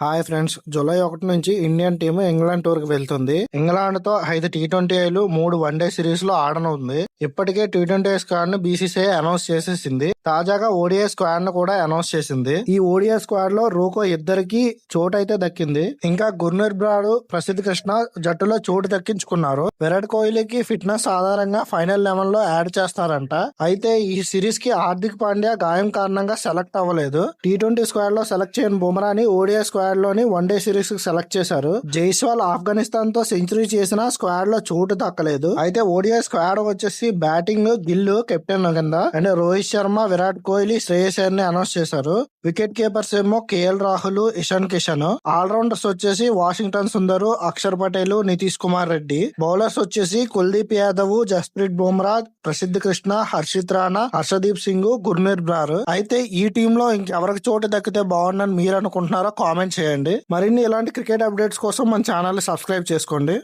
Hi friends, July 1 నుంచి Indian team England tour కి వెళ్తుంది. ఇంగ్లాండ్ తో 5 టీ20ఐలు 3 వన్డే సిరీస్ లో ఆడనుంది. ఇప్పటికే టీ20ఐ స్క్వాడ్ ను బీసీసీఐ అనౌన్స్ చేసేసింది. తాజాగా ఓడిఐ స్క్వాడ్ ను కూడా అనౌన్స్ చేసింది. ఈ ఓడిఐ స్క్వాడ్ లో రూకో ఇద్దరికి చోటు అయితే దక్కింది. ఇంకా గుర్నూర్ బ్రాడ్, ప్రసిద్ధ్ కృష్ణ జట్టులో చోటు దక్కించుకున్నారు. విరాట్ కోహ్లీకి ఫిట్నెస్ ఆధారంగా ఫైనల్ 11 లో యాడ్ చేస్తారంట. అయితే ఈ సిరీస్ కి హార్దిక్ పాండ్యా గాయం కారణంగా సెలెక్ట్ అవ్వలేదు. టీ20 స్క్వాడ్ లో సెలెక్ట్ చేయని బుమ్రాని ఓడిఐ స్క్వాడ్ లోని వన్డే సిరీస్ కి సెలెక్ట్ చేశారు. జైస్వాల్ ఆఫ్ఘనిస్తాన్ తో సెంచరీ చేసిన స్క్వాడ్ లో చోటు దక్కలేదు. అయితే ఓడిఐ స్క్వాడ్ వచ్చేసి బ్యాటింగ్ గిల్ కెప్టెన్ కింద అండ్ రోహిత్ శర్మ, విరాట్ కోహ్లీ, శ్రేయస్ అయ్యర్ ని అనౌన్స్ చేశారు. వికెట్ కీపర్స్ ఏమో కేఎల్ రాహుల్, ఇషాన్ కిషన్. ఆల్రౌండర్స్ వచ్చేసి వాషింగ్టన్ సుందర్, అక్షర్ పటేల్, నితీష్ కుమార్ రెడ్డి. బౌలర్స్ వచ్చేసి కుల్దీప్ యాదవ్, జస్ప్రీత్ బుమ్రా, ప్రసిద్ధ్ కృష్ణ, హర్షిత్ రాణా, హర్షదీప్ సింగ్, గుర్నూర్ బ్రార్. అయితే ఈ టీమ్ లో ఇంకెవరికి చోటు దక్కితే బాగుందని మీరు అనుకుంటున్నారో కామెంట్ చేయండి. మరిన్ని ఇలాంటి క్రికెట్ అప్డేట్స్ కోసం మన ఛానల్ ని సబ్స్క్రైబ్ చేసుకోండి.